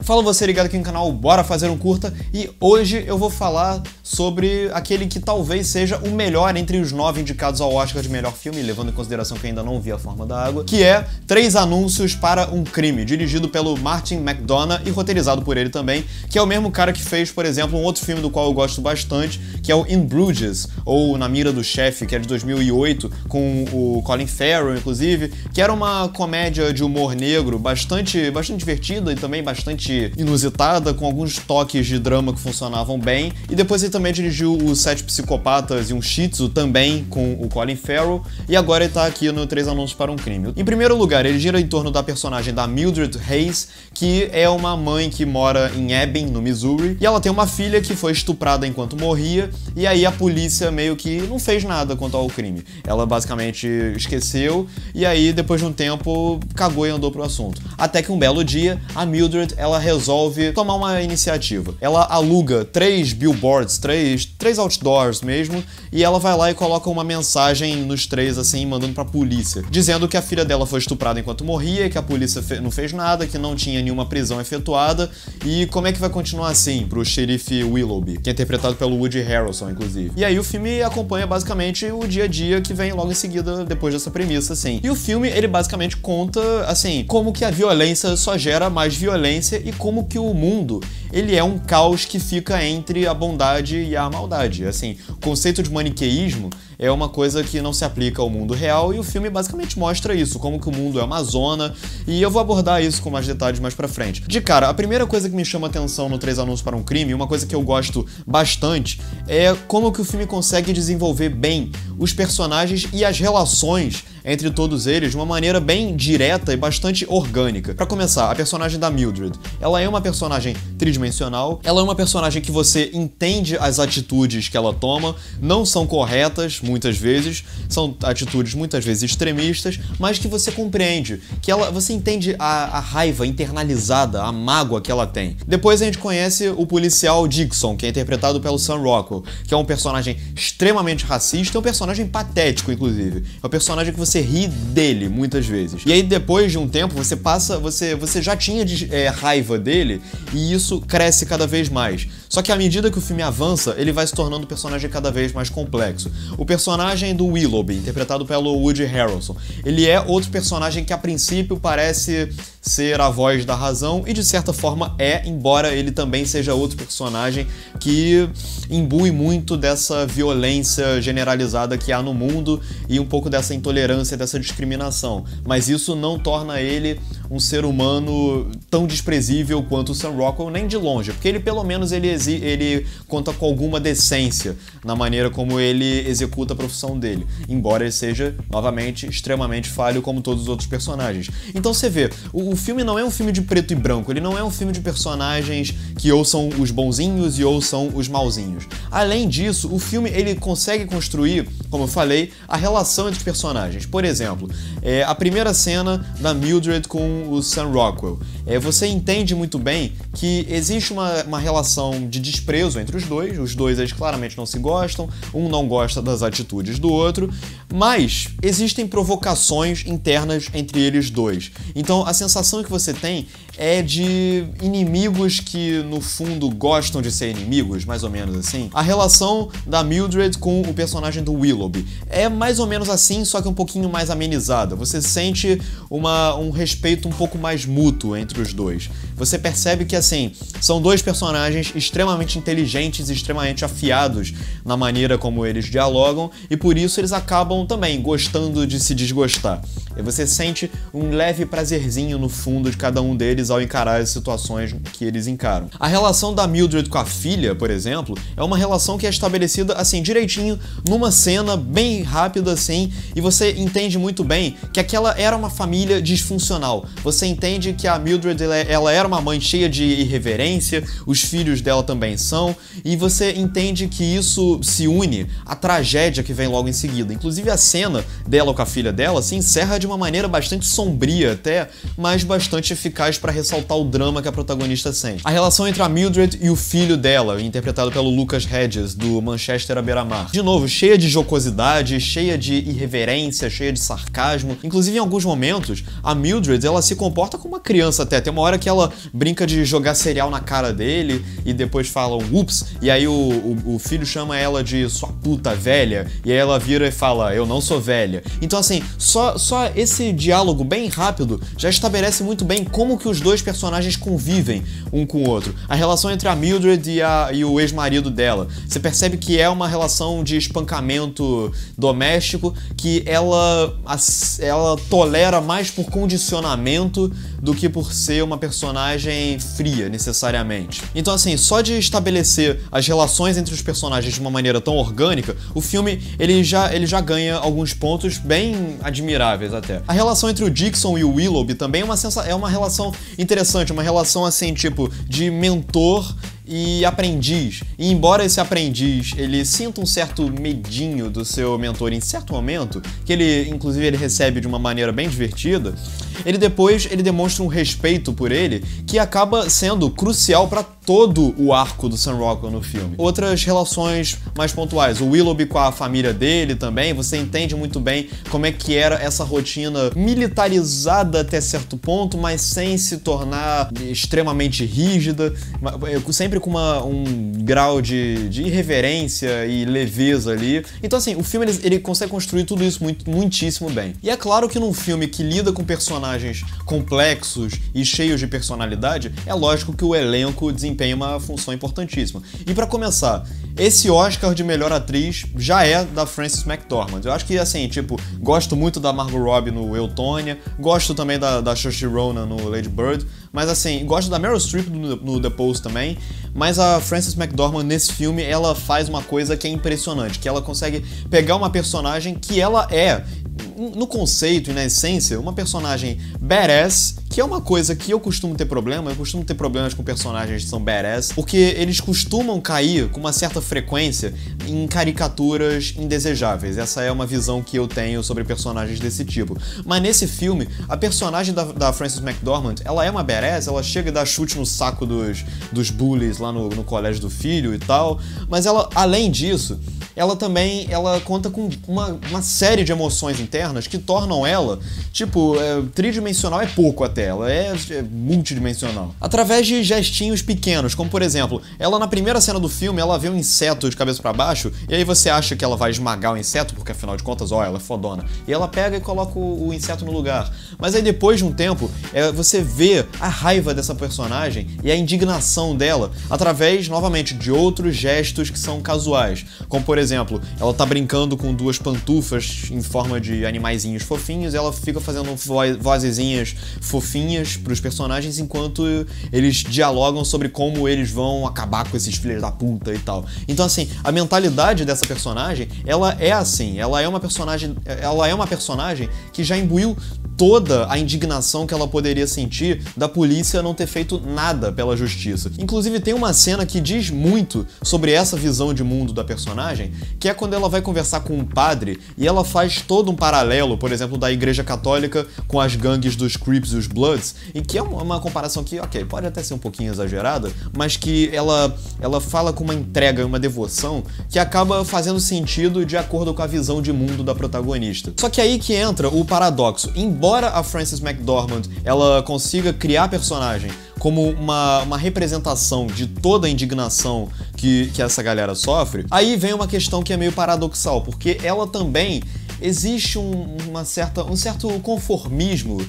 Fala você ligado aqui no canal, bora fazer um curta, e hoje eu vou falar sobre aquele que talvez seja o melhor entre os 9 indicados ao Oscar de melhor filme, levando em consideração que eu ainda não vi A Forma da Água, que é 3 Anúncios para um Crime, dirigido pelo Martin McDonagh e roteirizado por ele também, que é o mesmo cara que fez, por exemplo, um outro filme do qual eu gosto bastante, que é o In Bruges, ou Na Mira do Chefe, que é de 2008, com o Colin Farrell, inclusive, que era uma comédia de humor negro bastante divertida e também bastante inusitada, com alguns toques de drama que funcionavam bem. E depois ele também dirigiu Os 7 Psicopatas e um Shih Tzu, também com o Colin Farrell, e agora ele tá aqui no 3 Anúncios para um Crime. Em primeiro lugar, ele gira em torno da personagem da Mildred Hayes, que é uma mãe que mora em Ebbing, no Missouri, e ela tem uma filha que foi estuprada enquanto morria, e aí a polícia meio que não fez nada quanto ao crime. Ela basicamente esqueceu, e aí depois de um tempo cagou e andou pro assunto. Até que um belo dia, a Mildred, ela resolve tomar uma iniciativa. Ela aluga 3 billboards, 3 outdoors mesmo, e ela vai lá e coloca uma mensagem nos 3, assim, mandando pra polícia, dizendo que a filha dela foi estuprada enquanto morria, que a polícia não fez nada, que não tinha nenhuma prisão efetuada, e como é que vai continuar assim pro xerife Willoughby, que é interpretado pelo Woody Harrelson, inclusive. E aí o filme acompanha basicamente o dia a dia que vem logo em seguida, depois dessa premissa, assim. E o filme, ele basicamente conta, assim, como que a violência só gera mais violência e como que o mundo, ele é um caos que fica entre a bondade e a maldade. Assim, o conceito de maniqueísmo é uma coisa que não se aplica ao mundo real, e o filme basicamente mostra isso, como que o mundo é uma zona, e eu vou abordar isso com mais detalhes mais pra frente. De cara, a primeira coisa que me chama atenção no 3 Anúncios para um Crime, uma coisa que eu gosto bastante, é como que o filme consegue desenvolver bem os personagens e as relações entre todos eles de uma maneira bem direta e bastante orgânica. Pra começar, a personagem da Mildred, ela é uma personagem tridimensional, ela é uma personagem que você entende as atitudes que ela toma, não são corretas muitas vezes, são atitudes muitas vezes extremistas, mas que você compreende, que você entende a raiva internalizada, a mágoa que ela tem. Depois a gente conhece o policial Dixon, que é interpretado pelo Sam Rockwell, que é um personagem extremamente racista, é um personagem patético, inclusive. É um personagem que você ri dele muitas vezes. E aí depois de um tempo você já tinha raiva dele, e isso cresce cada vez mais. Só que à medida que o filme avança, ele vai se tornando um personagem cada vez mais complexo. O personagem do Willoughby, interpretado pelo Woody Harrelson, ele é outro personagem que a princípio parece ser a voz da razão, e de certa forma é, embora ele também seja outro personagem que imbui muito dessa violência generalizada que há no mundo e um pouco dessa intolerância, dessa discriminação. Mas isso não torna ele um ser humano tão desprezível quanto o Sam Rockwell, nem de longe, porque ele pelo menos ele conta com alguma decência na maneira como ele executa a profissão dele, embora ele seja, novamente, extremamente falho como todos os outros personagens. Então você vê, o filme não é um filme de preto e branco, ele não é um filme de personagens que ou são os bonzinhos e ou são os mauzinhos. Além disso, o filme ele consegue construir, como eu falei, a relação entre os personagens. Por exemplo, a primeira cena da Mildred com o Sam Rockwell. Você entende muito bem que existe uma relação de desprezo entre os dois eles claramente não se gostam, um não gosta das atitudes do outro, mas existem provocações internas entre eles dois. Então a sensação que você tem é de inimigos que no fundo gostam de ser inimigos, mais ou menos assim. A relação da Mildred com o personagem do Willoughby é mais ou menos assim, só que um pouquinho mais amenizada. Você sente um respeito um pouco mais mútuo entre os dois. Você percebe que, assim, são dois personagens extremamente inteligentes e extremamente afiados na maneira como eles dialogam, e por isso eles acabam também gostando de se desgostar. E você sente um leve prazerzinho no fundo de cada um deles ao encarar as situações que eles encaram. A relação da Mildred com a filha, por exemplo, é uma relação que é estabelecida, assim, direitinho, numa cena bem rápida, assim, e você entende muito bem que aquela era uma família disfuncional. Você entende que a Mildred, ela era uma mãe cheia de irreverência, os filhos dela também são, e você entende que isso se une à tragédia que vem logo em seguida. Inclusive a cena dela com a filha dela se encerra de uma maneira bastante sombria até, mas bastante eficaz para ressaltar o drama que a protagonista sente. A relação entre a Mildred e o filho dela, interpretado pelo Lucas Hedges, do Manchester à beira-mar. De novo, cheia de jocosidade, cheia de irreverência, cheia de sarcasmo. Inclusive, em alguns momentos, a Mildred, ela se comporta como uma criança até. Tem uma hora que ela brinca de jogar cereal na cara dele e depois fala um ups, e aí o filho chama ela de sua puta velha, e aí ela vira e fala, eu não sou velha. Então assim, só esse diálogo bem rápido já estabelece muito bem como que os dois personagens convivem um com o outro. A relação entre a Mildred e o ex-marido dela. Você percebe que é uma relação de espancamento doméstico que ela tolera mais por condicionamento do que por ser uma personagem fria, necessariamente. Então assim, só de estabelecer as relações entre os personagens de uma maneira tão orgânica, o filme ele já ganha alguns pontos bem admiráveis até. A relação entre o Dixon e o Willoughby também é uma relação interessante, uma relação assim, tipo, de mentor e aprendiz. E embora esse aprendiz ele sinta um certo medinho do seu mentor em certo momento, que ele inclusive ele recebe de uma maneira bem divertida, ele demonstra um respeito por ele que acaba sendo crucial para todo o arco do Sam Rockwell no filme. Outras relações mais pontuais, o Willoughby com a família dele também, você entende muito bem como é que era essa rotina militarizada até certo ponto, mas sem se tornar extremamente rígida, sempre com um grau de irreverência e leveza ali. Então assim, o filme ele consegue construir tudo isso muitíssimo bem. E é claro que num filme que lida com personagens complexos e cheios de personalidade, é lógico que o elenco desempenha uma função importantíssima. E pra começar, esse Oscar de melhor atriz já é da Frances McDormand. Eu acho que assim, tipo, gosto muito da Margot Robbie no Eutônia, gosto também da Saoirse Ronan no Lady Bird, mas assim, gosto da Meryl Streep no The Post também, mas a Frances McDormand nesse filme, ela faz uma coisa que é impressionante, que ela consegue pegar uma personagem que ela é, no conceito e na essência, uma personagem badass, que é uma coisa que eu costumo ter problemas com personagens que são badass, porque eles costumam cair com uma certa frequência em caricaturas indesejáveis. Essa é uma visão que eu tenho sobre personagens desse tipo. Mas nesse filme, a personagem da Frances McDormand, ela é uma badass, ela chega e dá chute no saco dos bullies lá no colégio do filho e tal, mas ela, além disso, ela conta com uma série de emoções internas que tornam ela, tipo, tridimensional é pouco até, ela é multidimensional. Através de gestinhos pequenos, como por exemplo, ela na primeira cena do filme, ela vê um inseto de cabeça pra baixo, e aí você acha que ela vai esmagar o inseto, porque afinal de contas, ela é fodona. E ela pega e coloca o inseto no lugar. Mas aí depois de um tempo, você vê a raiva dessa personagem e a indignação dela, através, novamente, de outros gestos que são casuais. Como por exemplo, ela tá brincando com duas pantufas em forma de animaizinhos fofinhos, e ela fica fazendo vozezinhas fofinhas pros personagens enquanto eles dialogam sobre como eles vão acabar com esses filhos da puta e tal. Então assim, a mentalidade dessa personagem, ela é assim, ela é uma personagem que já imbuiu toda a indignação que ela poderia sentir da polícia não ter feito nada pela justiça. Inclusive tem uma cena que diz muito sobre essa visão de mundo da personagem, que é quando ela vai conversar com um padre e ela faz todo um paralelo, por exemplo, da Igreja Católica com as gangues dos Crips e os Bloods, e que é uma comparação que, ok, pode até ser um pouquinho exagerada, mas que ela fala com uma entrega e uma devoção que acaba fazendo sentido de acordo com a visão de mundo da protagonista. Só que aí que entra o paradoxo. Embora a Frances McDormand ela consiga criar a personagem como uma representação de toda a indignação que essa galera sofre, aí vem uma questão que é meio paradoxal, porque ela também existe um certo conformismo.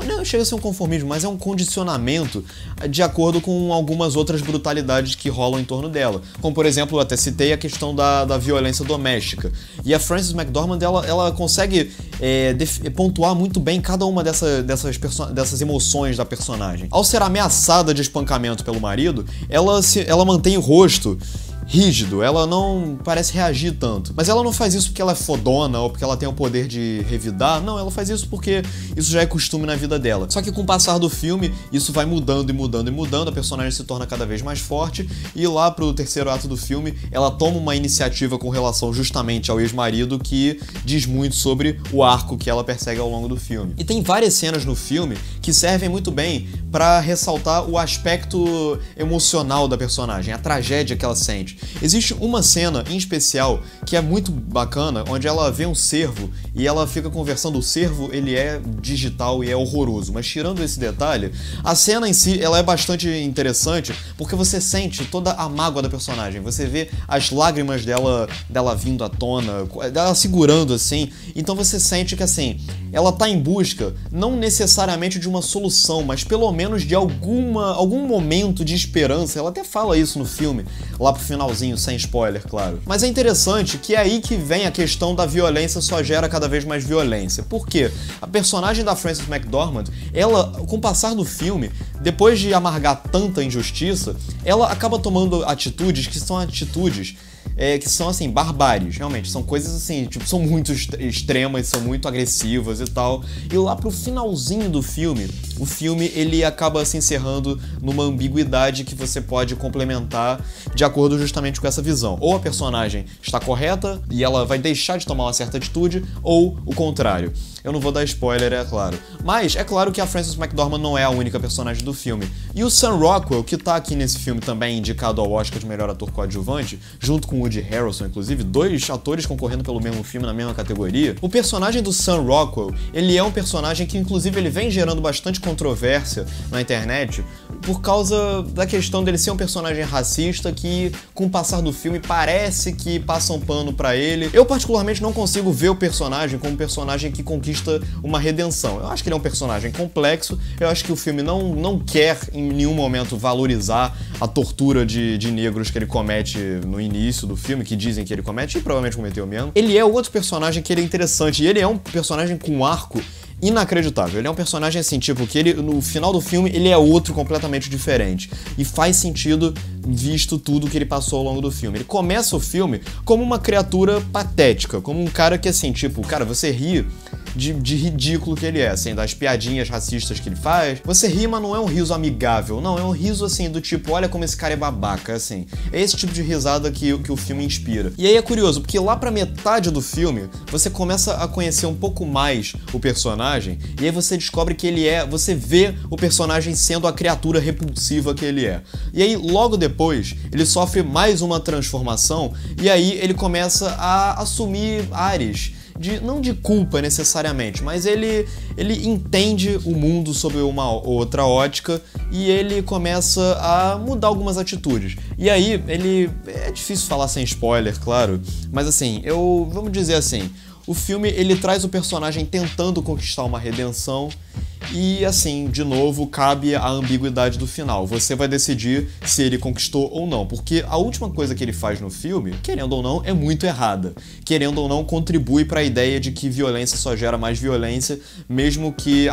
Não chega a ser um conformismo, mas é um condicionamento de acordo com algumas outras brutalidades que rolam em torno dela. Como, por exemplo, eu até citei a questão da violência doméstica. E a Frances McDormand, ela consegue pontuar muito bem cada uma dessas emoções da personagem. Ao ser ameaçada de espancamento pelo marido, ela mantém o rosto rígido, ela não parece reagir tanto. Mas ela não faz isso porque ela é fodona ou porque ela tem o poder de revidar, não, ela faz isso porque isso já é costume na vida dela. Só que com o passar do filme, isso vai mudando e mudando e mudando, a personagem se torna cada vez mais forte, e lá pro terceiro ato do filme, ela toma uma iniciativa com relação justamente ao ex-marido que diz muito sobre o arco que ela persegue ao longo do filme. E tem várias cenas no filme que servem muito bem pra ressaltar o aspecto emocional da personagem, a tragédia que ela sente. Existe uma cena em especial que é muito bacana, onde ela vê um cervo e ela fica conversando. O cervo, ele é digital e é horroroso, mas tirando esse detalhe, a cena em si, ela é bastante interessante, porque você sente toda a mágoa da personagem, você vê as lágrimas dela vindo à tona, dela segurando assim, então você sente que assim, ela tá em busca, não necessariamente de uma solução, mas pelo menos de algum momento de esperança. Ela até fala isso no filme, lá pro finalzinho, sem spoiler, claro. Mas é interessante que é aí que vem a questão da violência só gera cada vez mais violência. Por quê? A personagem da Frances McDormand, ela, com o passar do filme, depois de amargar tanta injustiça, ela acaba tomando atitudes que são assim, barbáries, realmente, são coisas assim, tipo, são muito extremas, são muito agressivas e tal, e lá pro finalzinho do filme, o filme, ele acaba se encerrando numa ambiguidade que você pode complementar de acordo justamente com essa visão. Ou a personagem está correta e ela vai deixar de tomar uma certa atitude, ou o contrário. Eu não vou dar spoiler, é claro. Mas é claro que a Frances McDormand não é a única personagem do filme. E o Sam Rockwell, que tá aqui nesse filme também indicado ao Oscar de melhor ator coadjuvante, junto com Woody Harrelson, inclusive, 2 atores concorrendo pelo mesmo filme na mesma categoria. O personagem do Sam Rockwell, ele é um personagem que inclusive ele vem gerando bastante controvérsia na internet por causa da questão dele ser um personagem racista que, com o passar do filme, parece que passa um pano pra ele. Eu particularmente não consigo ver o personagem como um personagem que conquista uma redenção. Eu acho que ele é um personagem complexo, eu acho que o filme não quer em nenhum momento valorizar a tortura de negros que ele comete no início do filme, que dizem que ele comete, e provavelmente cometeu mesmo. Ele é outro personagem que ele é interessante, e ele é um personagem com um arco inacreditável. Ele é um personagem assim, tipo, que ele, no final do filme, ele é outro completamente diferente. E faz sentido visto tudo que ele passou ao longo do filme. Ele começa o filme como uma criatura patética, como um cara que assim, tipo, cara, você ri de ridículo que ele é, assim, das piadinhas racistas que ele faz. Você ri, mas não é um riso amigável, não, é um riso assim, do tipo, olha como esse cara é babaca, assim. É esse tipo de risada que o filme inspira. E aí é curioso, porque lá pra metade do filme, você começa a conhecer um pouco mais o personagem, e aí você descobre que você vê o personagem sendo a criatura repulsiva que ele é. E aí, logo depois, ele sofre mais uma transformação, e aí ele começa a assumir ares não de culpa necessariamente, mas ele entende o mundo sob uma outra ótica e ele começa a mudar algumas atitudes. E aí, é difícil falar sem spoiler, claro, mas assim, vamos dizer assim, o filme ele traz o personagem tentando conquistar uma redenção. E assim, de novo, cabe a ambiguidade do final. Você vai decidir se ele conquistou ou não, porque a última coisa que ele faz no filme, querendo ou não, é muito errada. Querendo ou não, contribui para a ideia de que violência só gera mais violência, mesmo que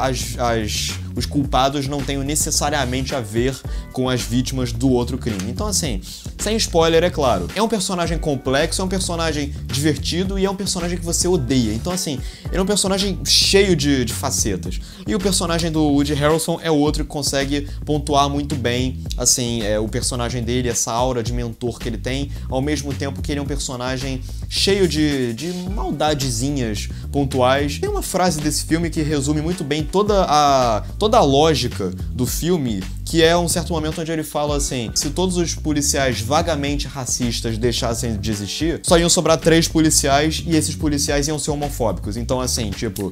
os culpados não tenham necessariamente a ver com as vítimas do outro crime. Então assim, sem spoiler, é claro. É um personagem complexo, é um personagem divertido e é um personagem que você odeia. Então assim, ele é um personagem cheio de facetas. E o personagem do Woody Harrelson é outro que consegue pontuar muito bem, assim, o personagem dele, essa aura de mentor que ele tem, ao mesmo tempo que ele é um personagem cheio de maldadezinhas pontuais. Tem uma frase desse filme que resume muito bem toda a lógica do filme, que é um certo momento onde ele fala assim, se todos os policiais vagamente racistas deixassem de existir, só iam sobrar 3 policiais e esses policiais iam ser homofóbicos. Então assim, tipo,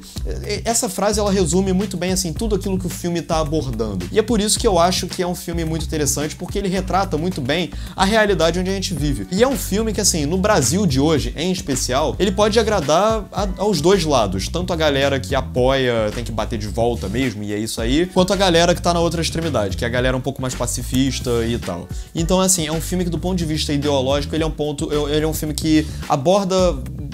essa frase ela resume muito bem assim tudo aquilo que o filme tá abordando. E é por isso que eu acho que é um filme muito interessante, porque ele retrata muito bem a realidade onde a gente vive. E é um filme que assim, no Brasil de hoje, em especial, ele pode agradar aos dois lados, tanto a galera que apoia, tem que bater de volta mesmo, e é isso aí, quanto a galera que tá na outra extremidade, que é a galera um pouco mais pacifista e tal. Então assim, é um filme que do ponto de vista ideológico, ele é um filme que aborda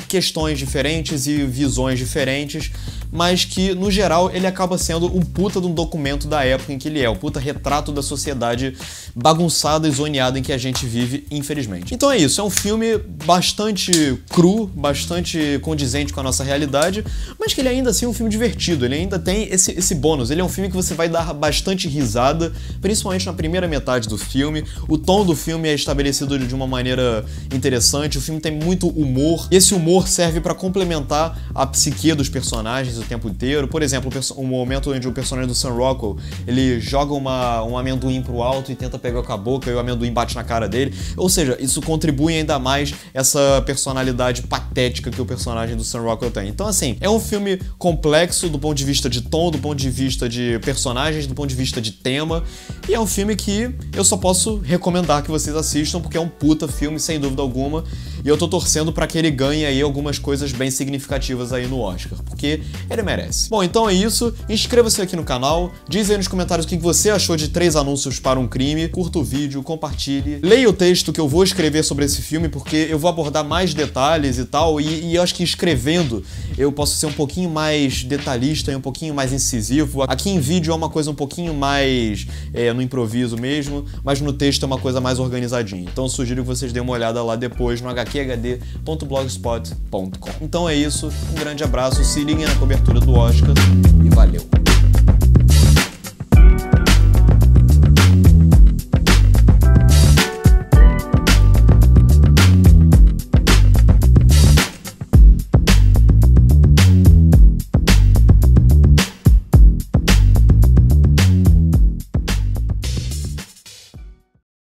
questões diferentes e visões diferentes, mas que, no geral, ele acaba sendo um puta de um documento da época em que ele é, um puta retrato da sociedade bagunçada e zoneada em que a gente vive, infelizmente. Então é isso, é um filme bastante cru, bastante condizente com a nossa realidade, mas que ele ainda assim é um filme divertido, ele ainda tem esse bônus, ele é um filme que você vai dar bastante risada, principalmente na primeira metade do filme, o tom do filme é estabelecido de uma maneira interessante, o filme tem muito humor, e esse humor serve pra complementar a psique dos personagens, o tempo inteiro. Por exemplo, o momento onde o personagem do Sam Rockwell, ele joga um amendoim pro alto e tenta pegar com a boca e o amendoim bate na cara dele. Ou seja, isso contribui ainda mais essa personalidade patética que o personagem do Sam Rockwell tem. Então, assim, é um filme complexo do ponto de vista de tom, do ponto de vista de personagens, do ponto de vista de tema, e é um filme que eu só posso recomendar que vocês assistam, porque é um puta filme, sem dúvida alguma, e eu tô torcendo pra que ele ganhe aí algumas coisas bem significativas aí no Oscar, porque ele merece. Bom, então é isso, inscreva-se aqui no canal, diz aí nos comentários o que você achou de 3 Anúncios para um Crime, curta o vídeo, compartilhe, leia o texto que eu vou escrever sobre esse filme, porque eu vou abordar mais detalhes e tal, e eu acho que escrevendo eu posso ser um pouquinho mais detalhista e um pouquinho mais incisivo. Aqui em vídeo é uma coisa um pouquinho mais no improviso mesmo, mas no texto é uma coisa mais organizadinha. Então eu sugiro que vocês deem uma olhada lá depois no hqhd.blogspot.com. Então é isso, um grande abraço, se liguem na cobertura do Oscar.